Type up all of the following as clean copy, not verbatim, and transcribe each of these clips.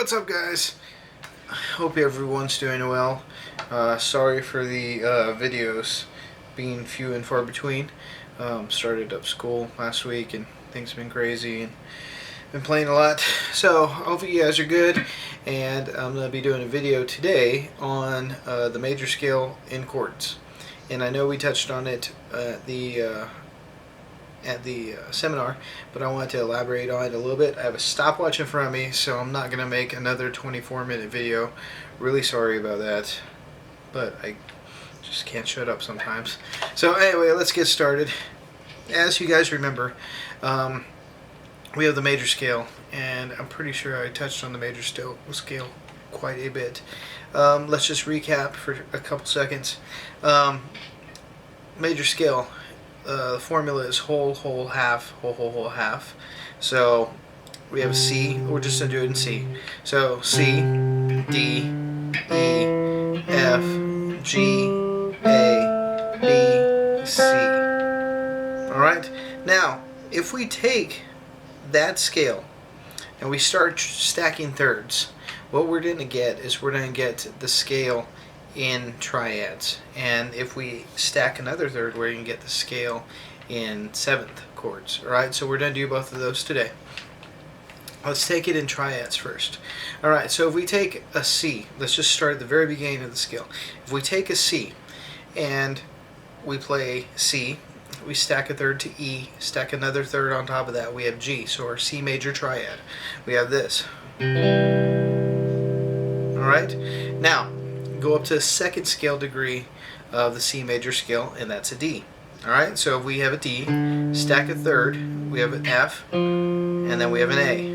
What's up, guys? Hope everyone's doing well. Sorry for the videos being few and far between. Started up school last week and things have been crazy and been playing a lot. So hopefully you guys are good, and I'm going to be doing a video today on the major scale in chords. And I know we touched on it at the seminar, but I wanted to elaborate on it a little bit. I have a stopwatch in front of me, so I'm not going to make another 24-minute video. Really sorry about that, but I just can't shut up sometimes. So anyway, let's get started. As you guys remember, we have the major scale, and I'm pretty sure I touched on the major scale quite a bit. Let's just recap for a couple seconds. Major scale. The formula is whole, whole, half, whole, whole, whole, half. So we have a C. We're just going to do it in C. So C, D, E, F, G, A, B, C. Alright? Now, if we take that scale and we start stacking thirds, what we're going to get is we're going to get the scale in triads, and if we stack another third, we're going to get the scale in seventh chords. Alright, so we're going to do both of those today. Let's take it in triads first. Alright, so if we take a C, let's just start at the very beginning of the scale. If we take a C and we play C, we stack a third to E, stack another third on top of that, we have G, so our C major triad. We have this. Alright, now go up to the second scale degree of the C major scale, and that's a D. Alright, so if we have a D, stack a third, we have an F, and then we have an A.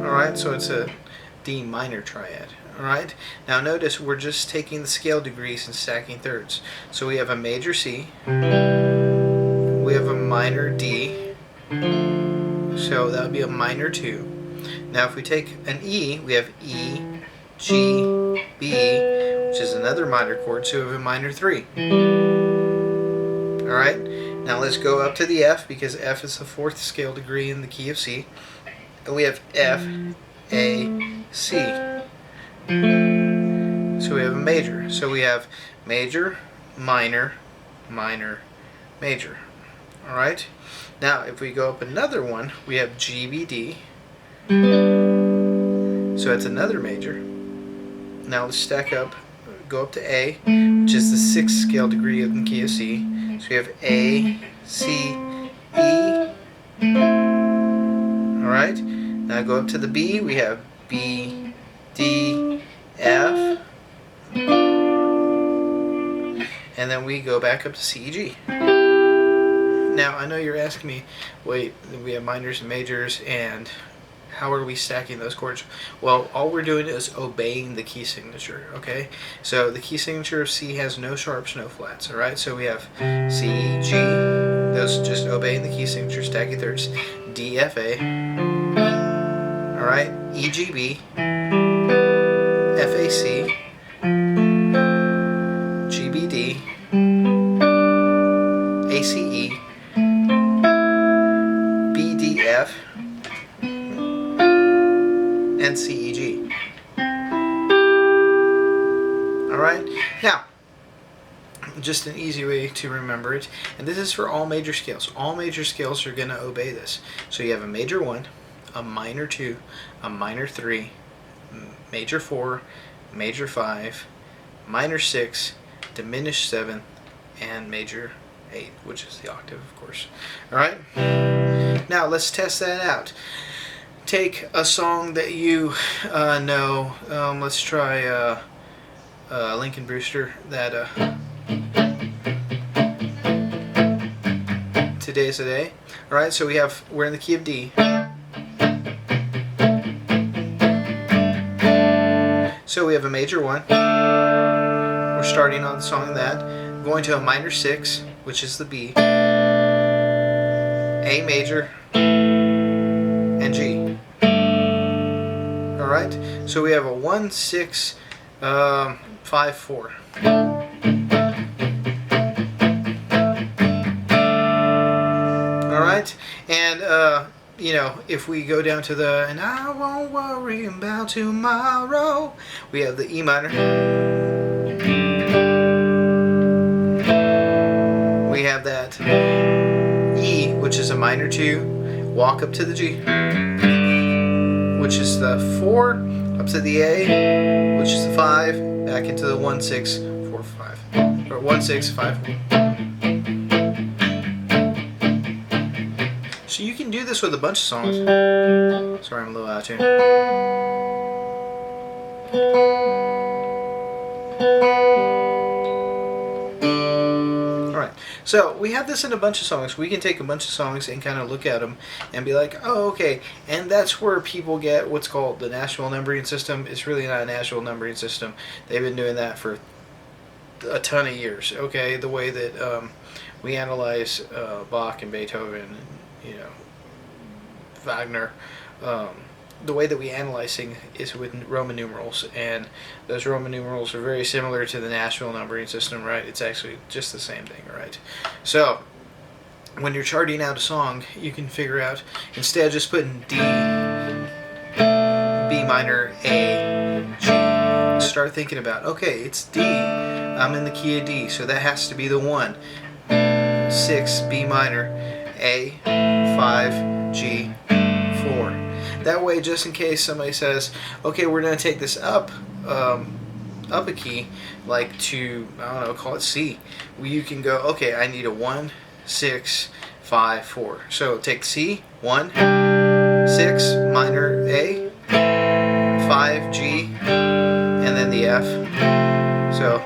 Alright, so it's a D minor triad. Alright, now notice we're just taking the scale degrees and stacking thirds. So we have a major C, we have a minor D, so that would be a minor 2. Now if we take an E, we have E, G, B, which is another minor chord, so we have a minor 3. Alright, now let's go up to the F, because F is the fourth scale degree in the key of C. And we have F, A, C. So we have a major. So we have major, minor, minor, major. Alright, now if we go up another one, we have G, B, D. So that's another major. Now let's stack up, go up to A, which is the sixth scale degree of the key of C. So we have A, C, E. Alright, now go up to the B, we have B, D, F. And then we go back up to C, E, G. Now I know you're asking me, wait, we have minors and majors, and how are we stacking those chords? Well, all we're doing is obeying the key signature, okay? So the key signature of C has no sharps, no flats, alright? So we have C, E, G, those just obeying the key signature, stacking thirds, D, F, A, alright? E, G, B, F, A, C, G, B, D, A, C, E, B, D, F, and C, E, G. Alright, now, just an easy way to remember it, and this is for all major scales. All major scales are going to obey this. So you have a major 1, a minor 2, a minor 3, major 4, major 5, minor 6, diminished 7, and major 8, which is the octave, of course. Alright, now let's test that out. Take a song that you know. Let's try Lincoln Brewster, that Today's the Day. Alright, so we're in the key of D. So we have a major 1. We're starting on the song that. Going to a minor 6, which is the B. A major, and G. Alright, so we have a 1, 6, 5, 4. Alright, and you know, if we go down to the and I won't worry about tomorrow, we have the E minor. We have that E, which is a minor 2, walk up to the G, which is the 4, up to the A, which is the 5, back into the 1 6 4 5, or 1 6 5 4. So you can do this with a bunch of songs. Sorry, I'm a little out of tune. Alright, so we have this in a bunch of songs. We can take a bunch of songs and kind of look at them and be like, oh, okay. And that's where people get what's called the national numbering system. It's really not a national numbering system. They've been doing that for a ton of years. Okay, the way that we analyze Bach and Beethoven, and, you know, Wagner, the way that we analyze things is with Roman numerals, and those Roman numerals are very similar to the national numbering system, right? It's actually just the same thing, right? So when you're charting out a song, you can figure out, instead of just putting D, B minor, A, G, start thinking about, okay, it's D, I'm in the key of D, so that has to be the 1, 6, B minor, A, 5, G, 4. That way, just in case somebody says, okay, we're going to take this up a key, like to, I don't know, call it C. Well, you can go, okay, I need a 1, 6, 5, 4. So take C, 1, 6, minor A, 5, G, and then the F. So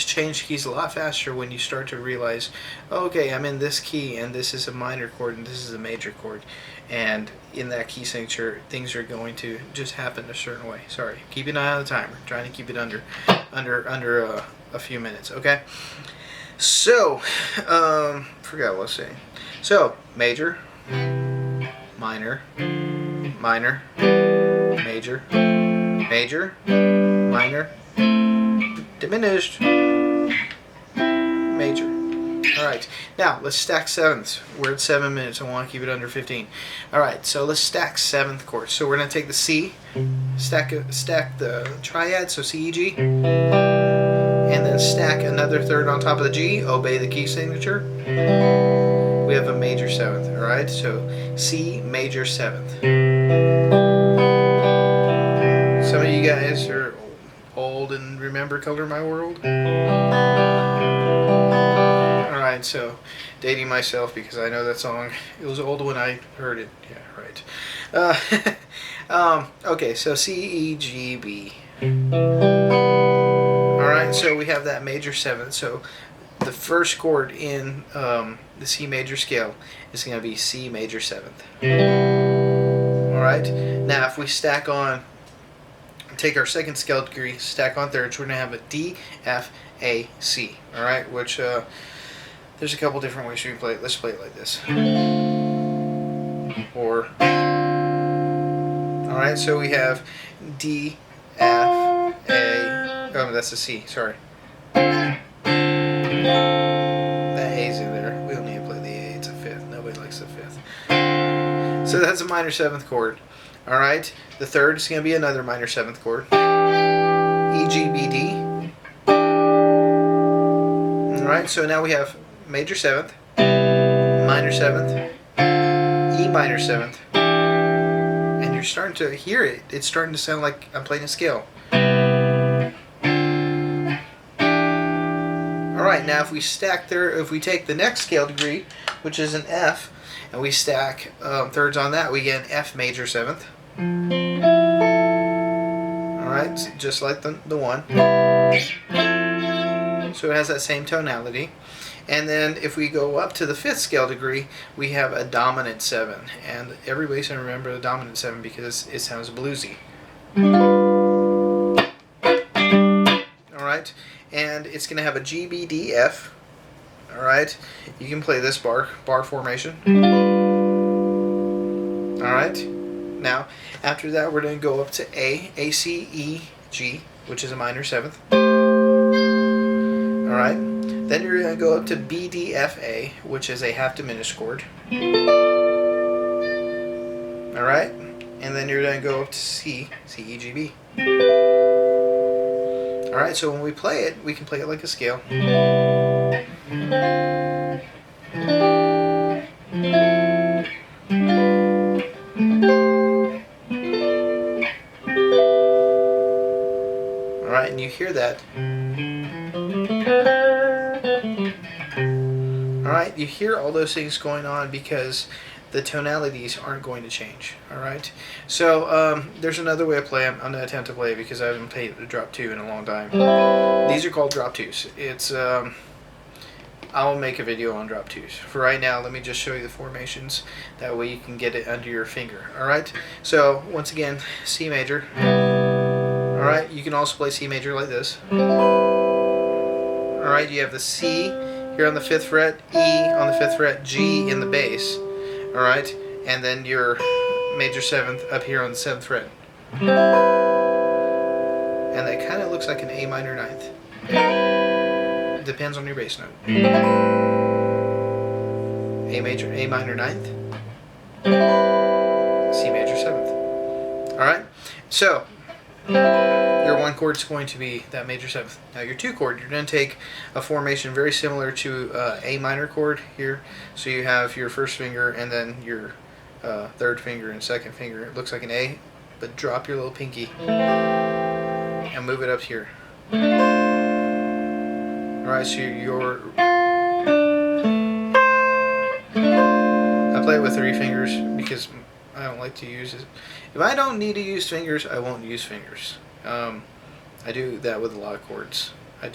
change keys a lot faster when you start to realize, okay, I'm in this key and this is a minor chord and this is a major chord, and in that key signature things are going to just happen a certain way. Sorry, keep an eye on the timer, trying to keep it under a few minutes. Okay, so forgot what I was saying. So major, minor, minor, major, major, minor, diminished, major. Alright, now let's stack sevenths. We're at 7 minutes. I want to keep it under 15. Alright, so let's stack seventh chords. So we're going to take the C, stack the triad, so C, E, G, and then stack another third on top of the G, obey the key signature. We have a major seventh. Alright, so C, major seventh. Some of you guys are old and remember Color My World? Alright, so dating myself because I know that song. It was old when I heard it. Yeah, right. Okay, so C, E, G, B. Alright, so we have that major seventh. So the first chord in the C major scale is going to be C major seventh. Alright, now if we stack on, take our second scale degree, stack on thirds, we're going to have a D, F, A, C. Alright, which there's a couple different ways we can play it. Let's play it like this. Or, alright, so we have D, F, A, oh, that's a C, sorry. That A's in there. We don't need to play the A, it's a fifth. Nobody likes the fifth. So that's a minor seventh chord. Alright, the third is going to be another minor seventh chord. E, G, B, D. Alright, so now we have major seventh, minor seventh, E minor seventh, and you're starting to hear it. It's starting to sound like I'm playing a scale. Alright, now if we stack there, if we take the next scale degree, which is an F, and we stack thirds on that, we get an F major seventh. Alright, just like the one. So it has that same tonality. And then if we go up to the fifth scale degree, we have a dominant 7. And everybody's going to remember the dominant 7 because it sounds bluesy. Alright, and it's going to have a G, B, D, F. Alright, you can play this bar formation. Alright, now after that we're going to go up to A, C, E, G, which is a minor 7th. Alright? Then you're going to go up to B, D, F, A, which is a half diminished chord. Alright? And then you're going to go up to C, C, E, G, B. Alright, so when we play it, we can play it like a scale. Alright, and you hear that. Alright, you hear all those things going on because the tonalities aren't going to change. Alright, so there's another way to play. I'm going to attempt to play it because I haven't played the drop 2 in a long time. These are called drop 2s. It's I'll make a video on drop 2s. For right now, let me just show you the formations. That way you can get it under your finger. Alright, so once again, C major. Alright, you can also play C major like this. Alright, you have the C here on the 5th fret, E on the 5th fret, G in the bass. Alright, and then your major 7th up here on the 7th fret. And that kind of looks like an A minor 9th. It depends on your bass note. A major, A minor 9th, C major 7th. Alright, so your 1 chord is going to be that major 7th. Now your 2 chord, you're going to take a formation very similar to A minor chord here. So you have your 1st finger and then your 3rd finger and 2nd finger. It looks like an A, but drop your little pinky and move it up here. Alright, so I play it with 3 fingers because I don't like to use it. If I don't need to use fingers, I won't use fingers. I do that with a lot of chords. I'm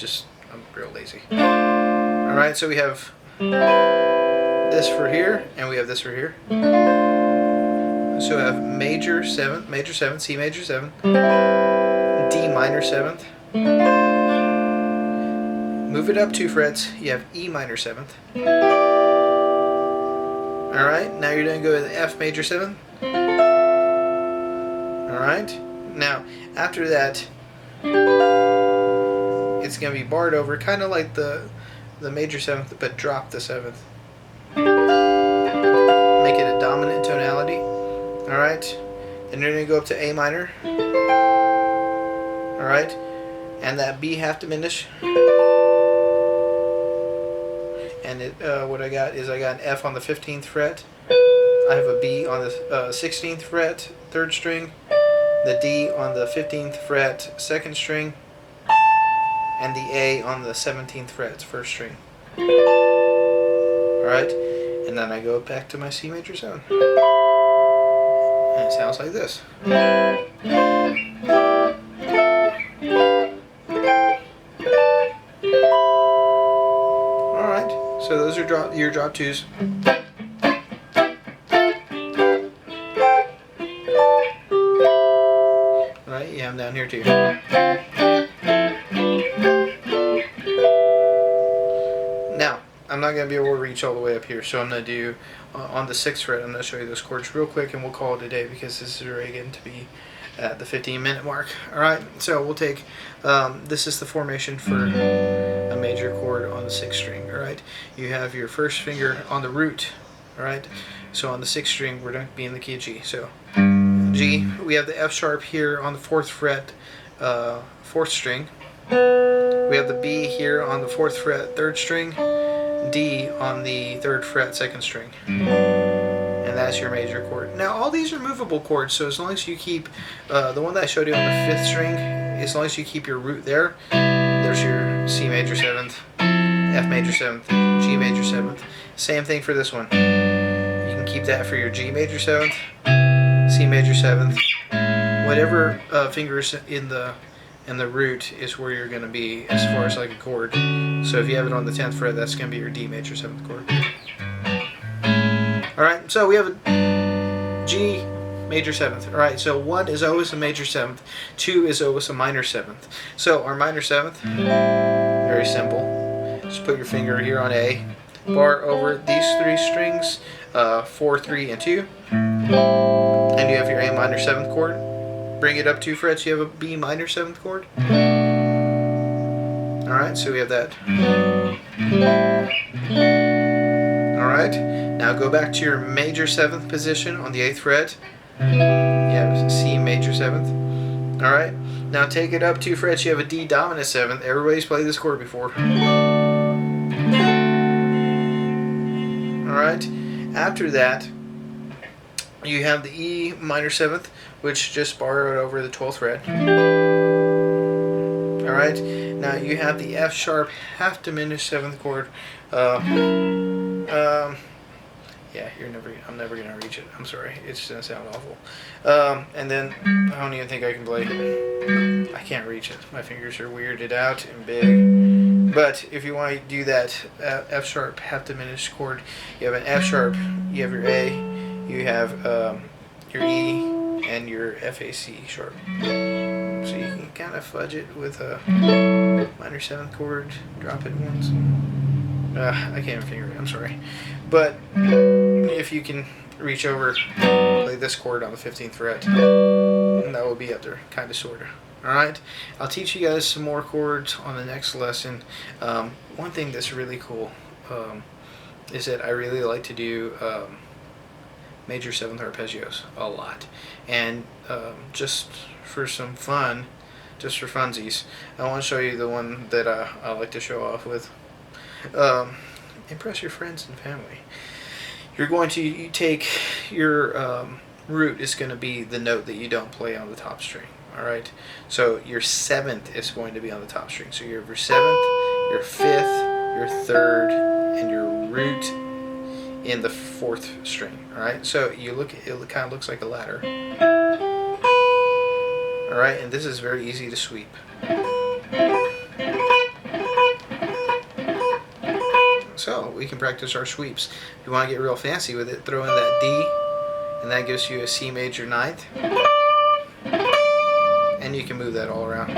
real lazy. Alright, so we have this for here, and we have this for here. So we have major 7th, C major 7th, D minor 7th. Move it up 2 frets, you have E minor 7th. Alright, now you're going to go to the F major 7th. Alright, now after that, it's going to be barred over, kind of like the major 7th, but drop the 7th. Make it a dominant tonality. Alright, then you're going to go up to A minor. Alright, and that B half diminish. And what I got is I got an F on the 15th fret. I have a B on the 16th fret, 3rd string. The D on the 15th fret, 2nd string. And the A on the 17th fret, 1st string. Alright, and then I go back to my C major 7. And it sounds like this. Alright, so those are your drop 2s. Alright, you have them down here too. Now, I'm not going to be able to reach all the way up here, so I'm going to do, on the 6th fret, I'm going to show you those chords real quick and we'll call it a day because this is already getting to be at the 15-minute mark. Alright, so we'll take, this is the formation for a major chord on the 6th string. Alright, you have your 1st finger on the root. Alright, so on the 6th string, we're going to be in the key of G. So, G, we have the F sharp here on the 4th fret, 4th string. We have the B here on the 4th fret, 3rd string. D on the 3rd fret, 2nd string. And that's your major chord. Now all these are movable chords, so as long as you keep the one that I showed you on the 5th string, as long as you keep your root there, there's your C major 7th, F major 7th, G major 7th. Same thing for this one. You can keep that for your G major 7th, C major 7th. Whatever fingers in the root is where you're going to be as far as like a chord. So if you have it on the 10th fret, that's going to be your D major 7th chord. Alright, so we have a G major 7th. Alright, so 1 is always a major 7th, 2 is always a minor 7th. So our minor 7th, very simple. Just put your finger here on A, bar over these 3 strings, 4, 3, and 2. And you have your A minor 7th chord. Bring it up 2 frets, you have a B minor 7th chord. Alright, so we have that. Alright, now go back to your major 7th position on the 8th fret. You have C major 7th. Alright, now take it up 2 frets, you have a D dominant 7th. Everybody's played this chord before. Alright, after that, you have the E minor 7th, which just borrowed over the 12th fret. Alright, now you have the F sharp half diminished 7th chord. Yeah, I'm never gonna reach it. I'm sorry, it's gonna sound awful. And then I don't even think I can play. I can't reach it. My fingers are weirded out and big. But if you want to do that F sharp half diminished chord, you have an F sharp, you have your A, you have your E, and your FAC sharp. So you can kind of fudge it with a minor 7th chord, drop it once. I can't even figure it, I'm sorry. But if you can reach over, play this chord on the 15th fret, that will be up there, kind of, sort of. Alright, I'll teach you guys some more chords on the next lesson. One thing that's really cool is that I really like to do major 7th arpeggios a lot. And just for some fun, just for funsies, I want to show you the one that I like to show off with. Impress your friends and family. You're going to take your root is going to be the note that you don't play on the top string. Alright, so your 7th is going to be on the top string. So you have your 7th, your 5th, your 3rd, and your root in the 4th string. Alright, so you look, it kind of looks like a ladder. Alright, and this is very easy to sweep. So we can practice our sweeps. If you want to get real fancy with it, throw in that D, and that gives you a C major 9th. And you can move that all around.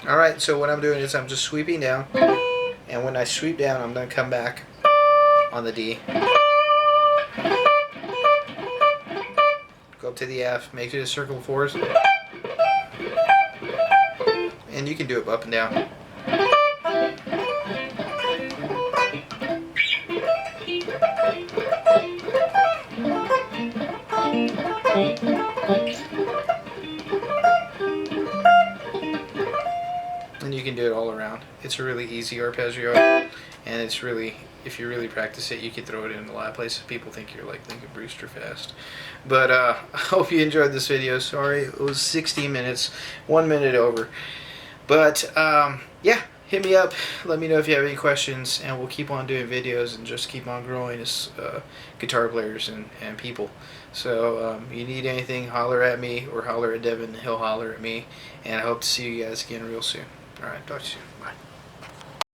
Alright, so what I'm doing is I'm just sweeping down, and when I sweep down, I'm going to come back on the D. Go up to the F, make it a circle of 4s, and you can do it up and down. And you can do it all around. It's a really easy arpeggio, and it's really, if you really practice it, you can throw it in a lot of places. People think you're like Lincoln Brewster fast. But I hope you enjoyed this video. Sorry it was 16 minutes, 1 minute over. But yeah, hit me up, let me know if you have any questions, and we'll keep on doing videos and just keep on growing as guitar players and people. So you need anything, holler at me, or holler at Devin, he'll holler at me, and I hope to see you guys again real soon. Alright, talk to you soon. Bye.